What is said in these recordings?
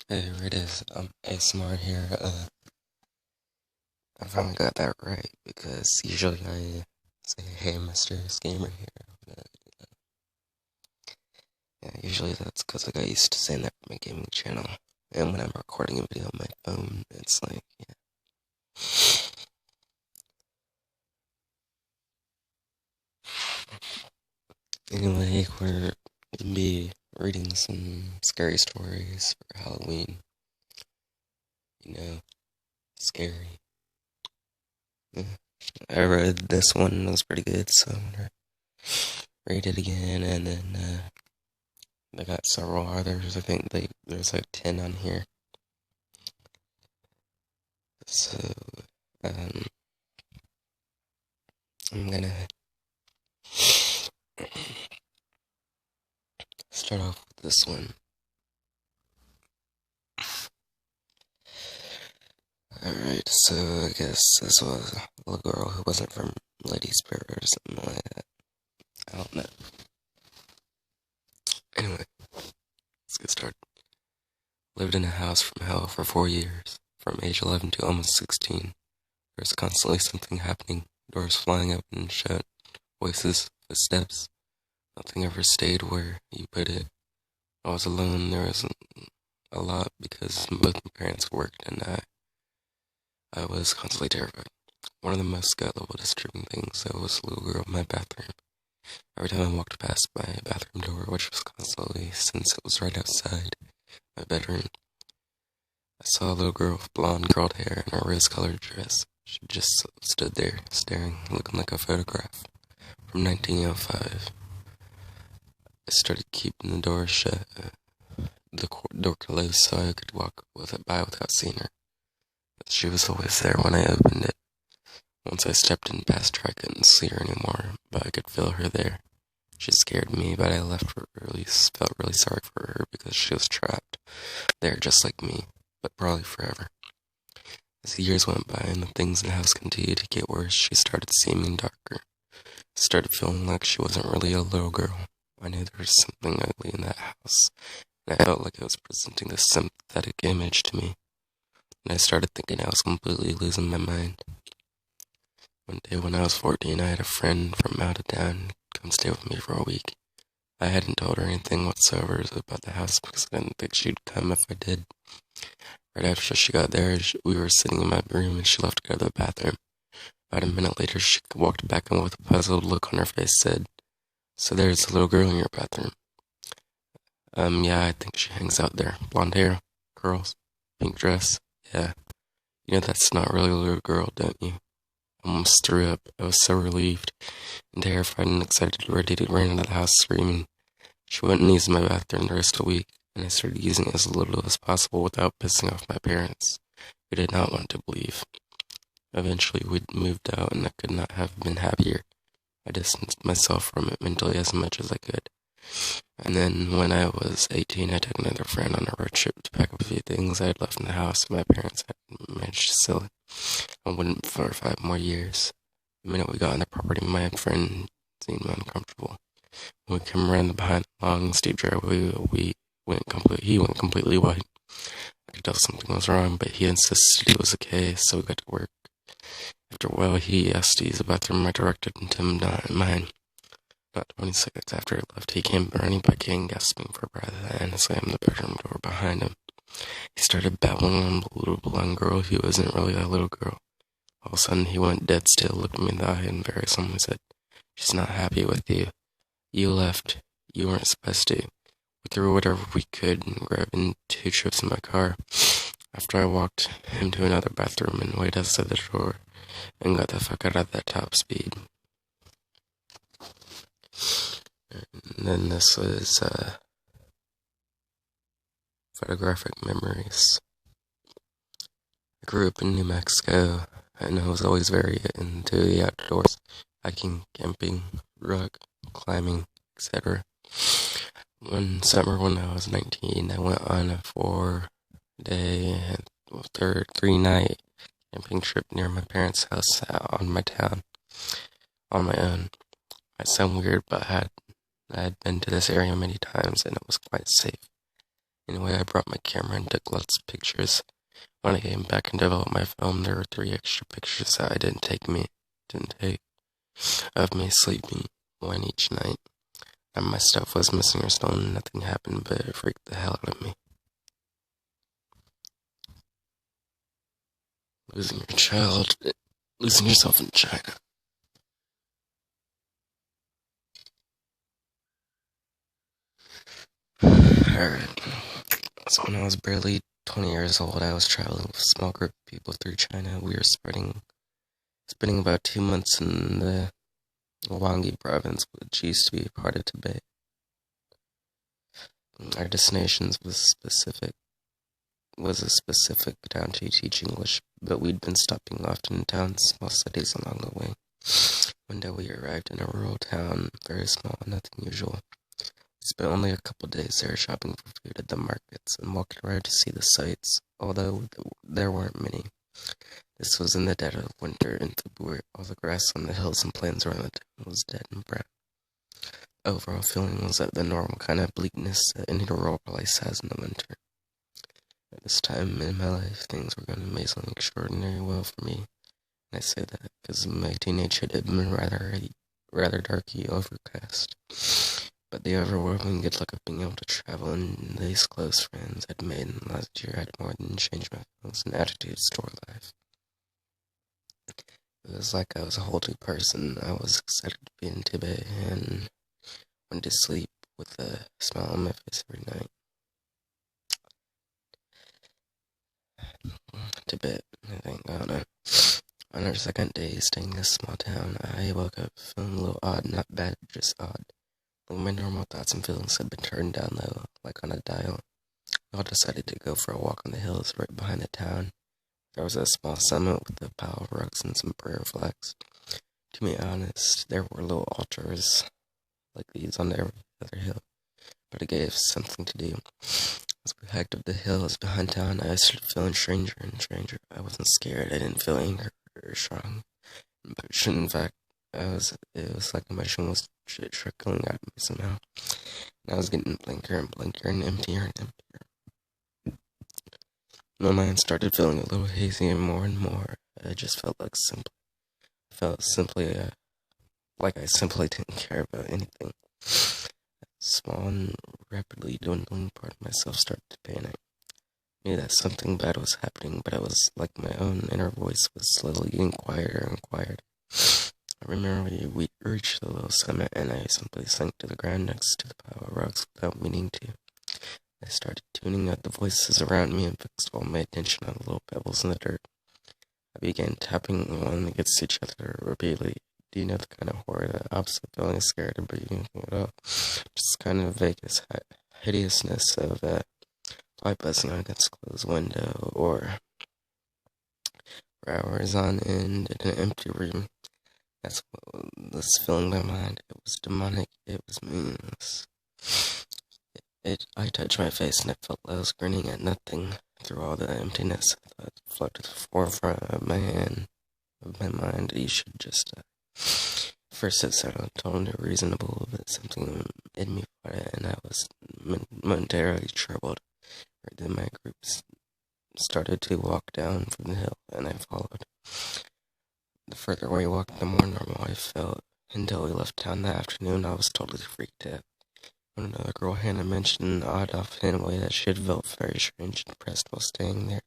Hey, it is. ASMR here. I finally got that right because usually I say, "Hey, Mysterious Gamer here." But, yeah, usually that's because I got used to saying that for my gaming channel. And when I'm recording a video on my phone, it's like, yeah. Anyway, we're gonna be reading some scary stories for Halloween. You know, scary. Yeah. I read this one, it was pretty good, so I'm gonna read it again, and then, they got several others. I think there's like 10 on here. So, um, I'm gonna start off with this one. Alright, so I guess this was a little girl who wasn't from Lady Spirit or something like that. I don't know. Anyway, let's get started. Lived in a house from hell for 4 years, from age 11 to almost 16. There's constantly something happening, doors flying open and shut, voices, footsteps. Nothing ever stayed where you put it. I was alone. There wasn't a lot because both my parents worked and I was constantly terrified. One of the most gut-level disturbing things, though, was a little girl in my bathroom. Every time I walked past my bathroom door, which was constantly, since it was right outside my bedroom, I saw a little girl with blonde curled hair and a rose-colored dress. She just stood there, staring, looking like a photograph from 1905. I started keeping the door shut, the door closed so I could walk by without seeing her. But she was always there when I opened it. Once I stepped in past her, I couldn't see her anymore, but I could feel her there. She scared me, but I felt really sorry for her because she was trapped there just like me, but probably forever. As the years went by and the things in the house continued to get worse, she started seeming darker. I started feeling like she wasn't really a little girl. I knew there was something ugly in that house, and I felt like it was presenting this sympathetic image to me. And I started thinking I was completely losing my mind. One day when I was 14, I had a friend from out of town come stay with me for a week. I hadn't told her anything whatsoever about the house because I didn't think she'd come if I did. Right after she got there, we were sitting in my room and she left to go to the bathroom. About a minute later, she walked back and with a puzzled look on her face said, "So there's a little girl in your bathroom." Yeah, I think she hangs out there. Blonde hair, curls, pink dress. Yeah. You know that's not really a little girl, don't you? I almost threw up. I was so relieved and terrified and excited, ready to run into the house screaming. She wouldn't use my bathroom the rest of the week, and I started using it as little as possible without pissing off my parents, who did not want to believe. Eventually, we moved out, and I could not have been happier. I distanced myself from it mentally as much as I could. And then, when I was 18, I took another friend on a road trip to pack up a few things I had left in the house, and my parents had managed to sell it. I wouldn't for 5 more years. The minute we got on the property, my friend seemed uncomfortable. When we came around behind the long, steep driveway, he went completely white. I could tell something was wrong, but he insisted it was okay, so we got to work. After a while, he asked to use the bathroom I directed him to, not mine. Not 20 seconds after I left, he came running back in, gasping for breath, and slammed the bedroom door behind him. He started babbling on the little blonde girl who wasn't really a little girl. All of a sudden, he went dead still, looked me in the eye, and very solemnly said, "She's not happy with you. You left. You weren't supposed to." We threw whatever we could and grabbed in 2 trips in my car. After I walked him to another bathroom and waited outside the door and got the fuck out of that top speed. And then this was photographic memories. I grew up in New Mexico and I was always very into the outdoors, hiking, camping, rock climbing, etc. One summer when I was 19, I went on a 4-day and 3-night camping trip near my parents' house on my town on my own. Might sound weird, but I had been to this area many times and it was quite safe. Anyway, I brought my camera and took lots of pictures. When I came back and developed my film, there were 3 extra pictures that I didn't take of me sleeping one each night. And my stuff was missing or stolen. Nothing happened, but it freaked the hell out of me. Losing your child, losing yourself in China. Alright. So when I was barely 20 years old, I was traveling with a small group of people through China. We were spending about 2 months in the Guangxi province, which used to be part of Tibet. Our destinations was a specific town to teach English, but we'd been stopping often in towns, small cities along the way. One day we arrived in a rural town, very small, nothing usual. We spent only a couple days there shopping for food at the markets and walking around to see the sights, although there weren't many. This was in the dead of winter in February. All the grass on the hills and plains around the town was dead and brown. Overall feeling was the normal kind of bleakness that any rural place has in the winter. At this time in my life, things were going amazingly extraordinarily well for me. And I say that because my teenagehood had been rather darky, overcast. But the overwhelming good luck of being able to travel and these close friends I'd made in the last year had more than changed my feelings and attitudes toward life. It was like I was a whole new person. I was excited to be in Tibet and went to sleep with a smile on my face every night. Tibet, I think, I don't know. On our second day staying in this small town, I woke up feeling a little odd, not bad, just odd. Like my normal thoughts and feelings had been turned down low, like on a dial. We all decided to go for a walk on the hills right behind the town. There was a small summit with a pile of rugs and some prayer flags. To be honest, there were little altars like these on every other hill, but it gave something to do. As we hiked up the hills behind town, I started feeling stranger and stranger. I wasn't scared. I didn't feel anger or strong emotion. In fact, it was like emotion was trickling out of me somehow. And I was getting blinker and blinker and emptier and emptier. My mind started feeling a little hazy and more. I just felt like like I simply didn't care about anything. A small and rapidly dwindling part of myself started to panic. I knew that something bad was happening, but it was like my own inner voice was slowly getting quieter and quieter. I remember we reached the little summit, and I simply sank to the ground next to the pile of rocks without meaning to. I started tuning out the voices around me and fixed all my attention on the little pebbles in the dirt. I began tapping one against each other repeatedly. Do you know the kind of horror, the opposite of feeling scared or anything at all? Just kind of vague hideousness of fly buzzing against a closed window, or for hours on end in an empty room. That's what was filling my mind. It was demonic. It was meaningless. I touched my face and I felt like I was grinning at nothing. Through all the emptiness, I thought floated to the forefront of my mind. You should just. First, it sounded totally reasonable, but something in me fought it, and I was momentarily troubled. Right then, my group started to walk down from the hill, and I followed. The further we walked, the more normal I felt. Until we left town that afternoon, I was totally freaked out. When another girl, Hannah, mentioned in an odd, offhand way that she had felt very strange and depressed while staying there,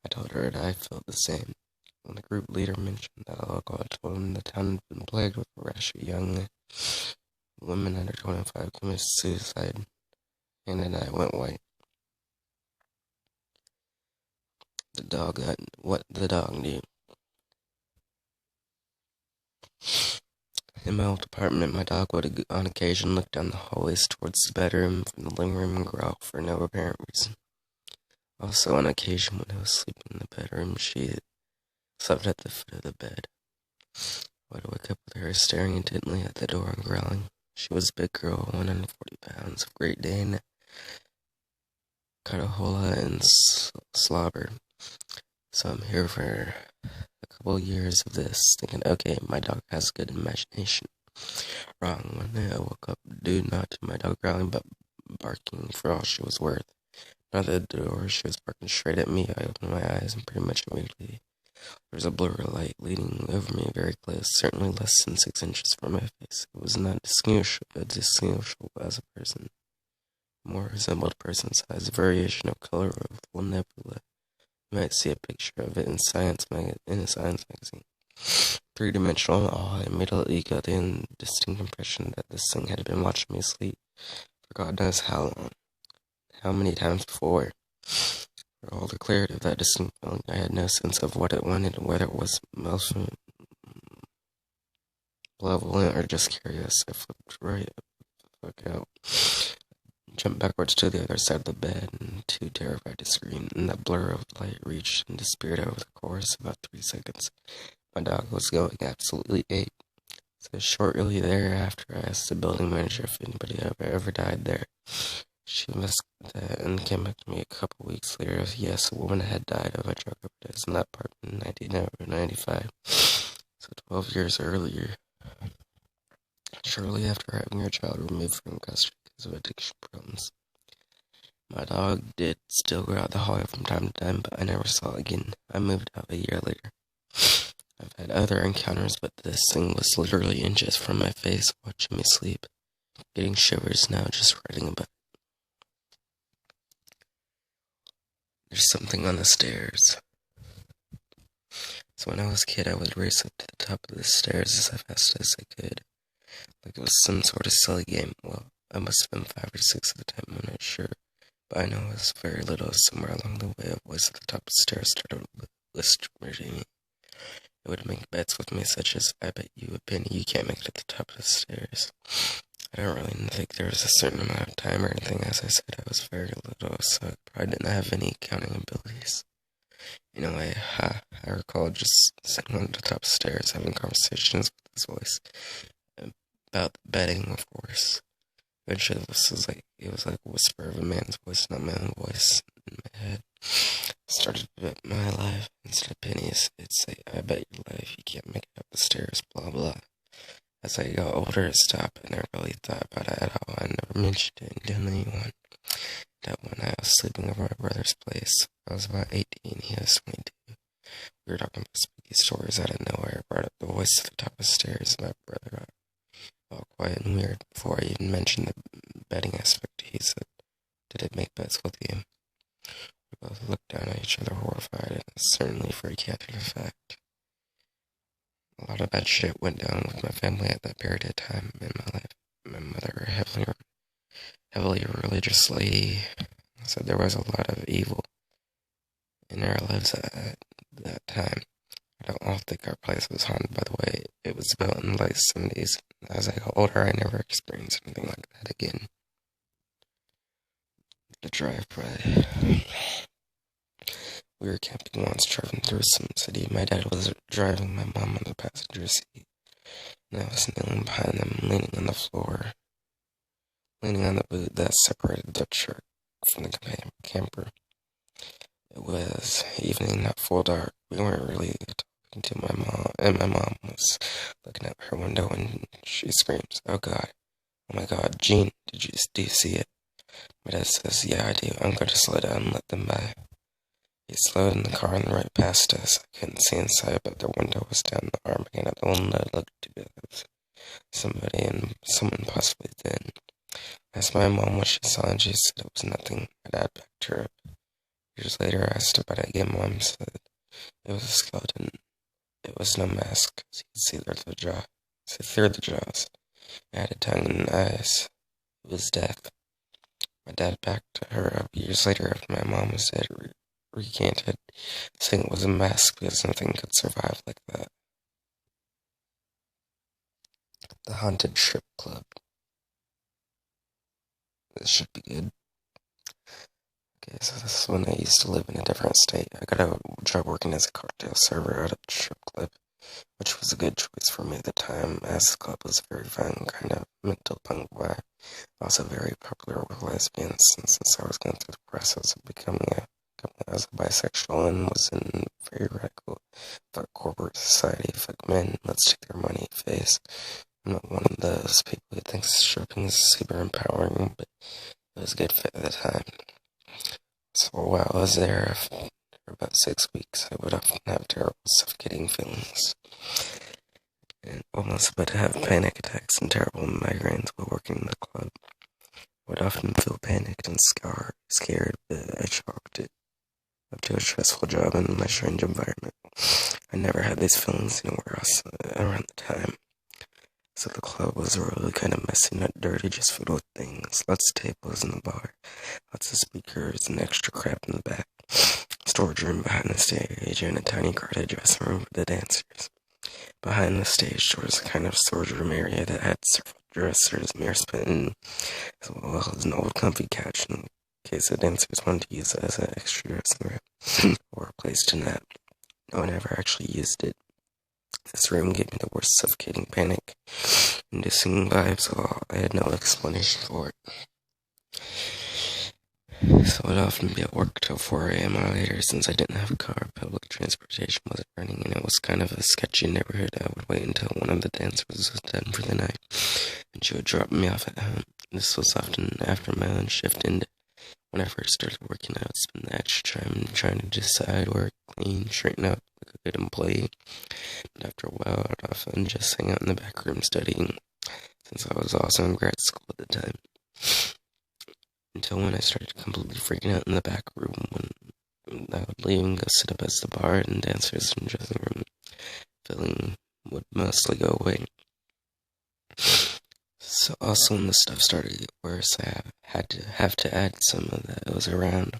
I told her that I felt the same. When the group leader mentioned that local, I told him the town had been plagued with a rash of young women under 25 committed suicide. Hannah and I went white. What the dog knew. In my old apartment, my dog would on occasion look down the hallways towards the bedroom from the living room and growl for no apparent reason. Also, on occasion when I was sleeping in the bedroom, she slept at the foot of the bed. I would wake up with her staring intently at the door and growling. She was a big girl, 140 pounds, of Great Dane, Catahoula, and slobber. So I'm here for a couple years of this, thinking, okay, my dog has good imagination. Wrong. One day I woke up due not to my dog growling, but barking for all she was worth. front of the door. She was barking straight at me. I opened my eyes and pretty much immediately there was a blur of light leaning over me very close, certainly less than 6 inches from my face. It was not distinguishable as a person. More resembled a person's size, a variation of color of a nebula. You might see a picture of it in a science magazine. Three-dimensional awe immediately got the indistinct impression that this thing had been watching me sleep for God knows how long. How many times before? For all the clarity of that distinct feeling, I had no sense of what it wanted, whether it was malevolent or just curious. I flipped right the fuck out, jumped backwards to the other side of the bed, and too terrified to scream, and that blur of light reached and disappeared over the course of about 3 seconds. My dog was going absolutely ape. So shortly thereafter, I asked the building manager if anybody ever died there. She missed that and came back to me a couple weeks later. Yes, a woman had died of a drug overdose in that apartment in 1995. So 12 years earlier, shortly after having her child removed from custody because of addiction problems. My dog did still go out the hallway from time to time, but I never saw it again. I moved out a year later. I've had other encounters, but this thing was literally inches from my face, watching me sleep. Getting shivers now just writing about it. There's something on the stairs. So when I was a kid, I would race up to the top of the stairs as fast as I could. Like it was some sort of silly game. Well, I must have been 5 or 6 at the time, I'm not sure. But I know I was very little. Somewhere along the way, a voice at the top of the stairs started whispering me. It would make bets with me, such as, I bet you a penny you can't make it at the top of the stairs. I don't really think there was a certain amount of time or anything. As I said, I was very little, so I probably didn't have any counting abilities. In a way, I recall just sitting on the top of the stairs having conversations with this voice. About betting, of course. Eventually, it was like a whisper of a man's voice, not my own voice in my head. I started to bet my life instead of pennies. It'd say, I bet your life you can't make it up the stairs, blah, blah. As I got older, it stopped. I never really thought about it at all. I never mentioned it to anyone. That one night I was sleeping over my brother's place. I was about 18, he was 22. We were talking about spooky stories out of nowhere. I brought up the voice to the top of the stairs, and my brother got all quiet and weird. Before I even mentioned the betting aspect, he said, did it make bets with you? We both looked down at each other horrified, and certainly freaked out to the fact. A lot of bad shit went down with my family at that period of time in my life. My mother, heavily religious lady, said there was a lot of evil in our lives at that time. I don't think our place was haunted, by the way. It was built in the late 70s. As I got older, I never experienced anything like that again. The drive-by. We were camping once, driving through some city. My dad was driving, my mom on the passenger seat, and I was kneeling behind them, leaning on the floor, leaning on the boot that separated the truck from the camper. It was evening, not full dark. We weren't really talking to my mom, and my mom was looking out her window, and she screams, "Oh God, oh my God, Gene, do you see it?" My dad says, "Yeah, I do. I'm going to slow down and let them by." He slowed in the car and right past us. I couldn't see inside, but the window was down the arm again at the window. I looked to it was someone possibly thin. I asked my mom what she saw, and she said it was nothing. My dad backed her up. Years later, I asked about it again. Mom said it was a skeleton. It was no mask. You could see through the jaws. It had a tongue and eyes. It was death. My dad backed her up years later after my mom was dead. Recanted, saying it was a mask because nothing could survive like that. The Haunted Strip Club. This should be good. Okay, so this is when I used to live in a different state. I got a job working as a cocktail server at a strip club, which was a good choice for me at the time, as the club was very fun, kind of mental punk vibe, also very popular with lesbians, and since I was going through the process of becoming as a bisexual and was in very radical, fuck corporate society, fuck men, let's take their money phase. I'm not one of those people who thinks stripping is super empowering, but it was a good fit at the time. So while I was there for about 6 weeks, I would often have terrible suffocating feelings and almost about to have panic attacks and terrible migraines while working in the club. I would often feel panicked and scared, but I chalked it up to a stressful job in my strange environment. I never had these feelings anywhere else around the time. So the club was really kind of messy, not dirty, just filled with things. Lots of tables in the bar, lots of speakers and extra crap in the back. Storage room behind the stage and a tiny crowded dressing room for the dancers. Behind the stage there was a kind of storage room area that had several dressers, mirror spin, as well as an old comfy couch in case the dancers wanted to use it as an extra dressing room or a place to nap. No one ever actually used it. This room gave me the worst suffocating panic inducing vibes, so I had no explanation for it. So I'd often be at work till 4 a.m. or later since I didn't have a car. Public transportation wasn't running and it was kind of a sketchy neighborhood. I would wait until one of the dancers was done for the night and she would drop me off at home. This was often after my own shift ended. When I first started working, I would spend the extra time trying to decide, work, clean, straighten up like a good employee. But after a while, I'd often just hang out in the back room studying, since I was also in grad school at the time. Until when I started completely freaking out in the back room when I would leave and go sit up as the bar and dancers in the dressing room, feeling would mostly go away. So also when the stuff started to get worse, I have to add some of that. It was around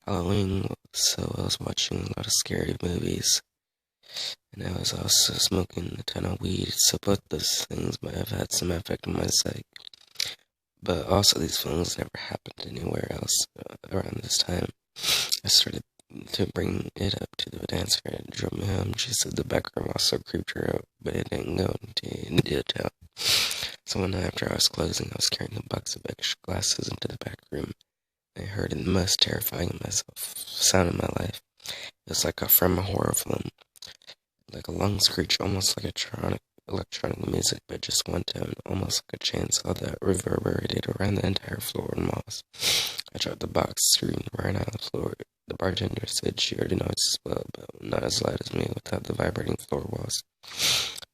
Halloween, so I was watching a lot of scary movies, and I was also smoking a ton of weed, so both those things might have had some effect on my psyche. But also these feelings never happened anywhere else around this time. I started to bring it up to the dancer and drove me home. She said the back room also creeped her out, but it didn't go into detail. So one night after I was closing, I was carrying a box of extra glasses into the back room. I heard the most terrifying sound in my life. It was like from a horror film, like a long screech, almost like electronic music, but just one tone, almost like a chainsaw that reverberated around the entire floor and walls. I dropped the box, screamed, ran out of the floor. The bartender said she heard a noise as well, but not as loud as me without the vibrating floor walls.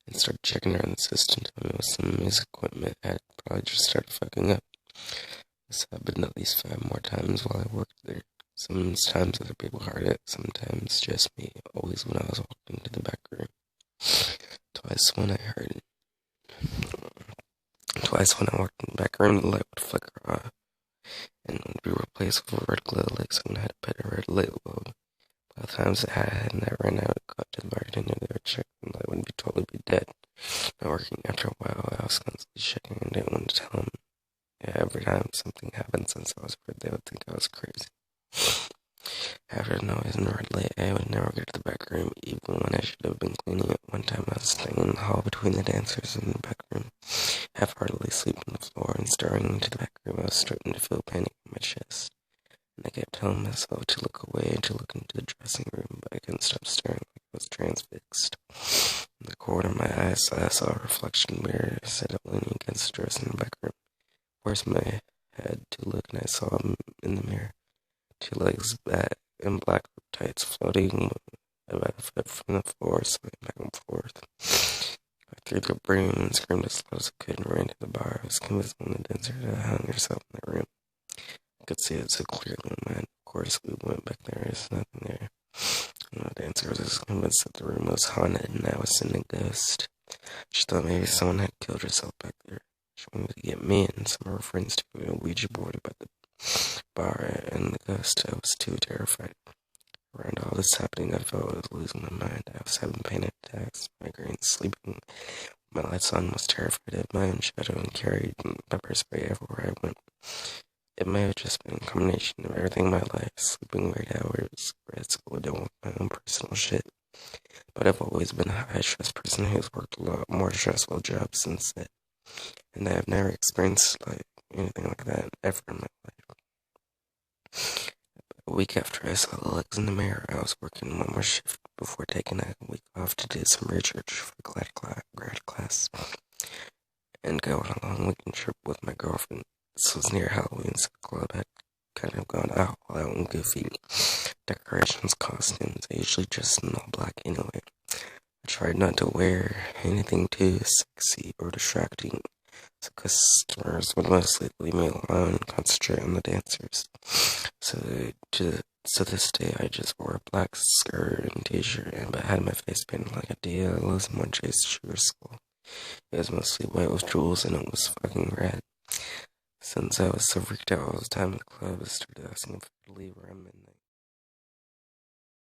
And started checking around the system, told me with some music equipment had probably just started fucking up. This happened at least 5 more times while I worked there. Sometimes other people heard it, sometimes just me, always when I was walking to the back room. Twice when I walked in the back room, the light would flicker off and would be replaced with a red glow like someone had put a red light bulb. By the times it had and that ran out, I got to the bartender, they would check and the light would totally be dead. Not working after a while, I was constantly checking and didn't want to tell them. Yeah, every time something happened since I was bored, they would think I was crazy. After the noise and the red light, I would never get to the back room, even when I should have been cleaning it. One time I was staying in the hall between the dancers in the back room, half-heartedly asleep on the floor and staring into the back room. I was starting to feel panic in my chest, and I kept telling myself to look away and to look into the dressing room, but I couldn't stop staring like I was transfixed. In the corner of my eyes, I saw a reflection mirror set up leaning against the dresser in the back room. Forced my head to look, and I saw him in the mirror. 2 legs back in black tights floating about a foot from the floor, swaying back and forth. I threw the broom and screamed as loud as I could and ran to the bar. I was convinced when the dancer had hung herself in that room. I could see it so clearly in my mind. Of course, we went back there. There's nothing there. And the dancer was convinced that the room was haunted and I was seeing a ghost. She thought maybe someone had killed herself back there. She wanted to get me and some of her friends to a Ouija board about the bar and the ghost. I was too terrified. Around all this happening, I felt I was losing my mind. I was having panic attacks, migraines, sleeping. My lights on, was terrified of my own shadow and carried pepper spray everywhere I went. It may have just been a combination of everything in my life, sleeping weird hours, grad school, dealing with my own personal shit. But I've always been a high-stress person who's worked a lot more stressful jobs since then. And I have never experienced anything like that ever in my life. A week after I saw the legs in the mirror, I was working one more shift before taking a week off to do some research for grad class and go on a long weekend trip with my girlfriend. This was near Halloween, so the club had kind of gone out on goofy decorations, costumes. I usually dress in all black anyway. I tried not to wear anything too sexy or distracting, so customers would mostly leave me alone and concentrate on the dancers. So this day I just wore a black skirt and t-shirt, but had my face painted like a deer losing my chase sugar skull. It was mostly white with jewels and it was fucking red. Since I was so freaked out all the time in the club, I started asking if I could leave where I'm in.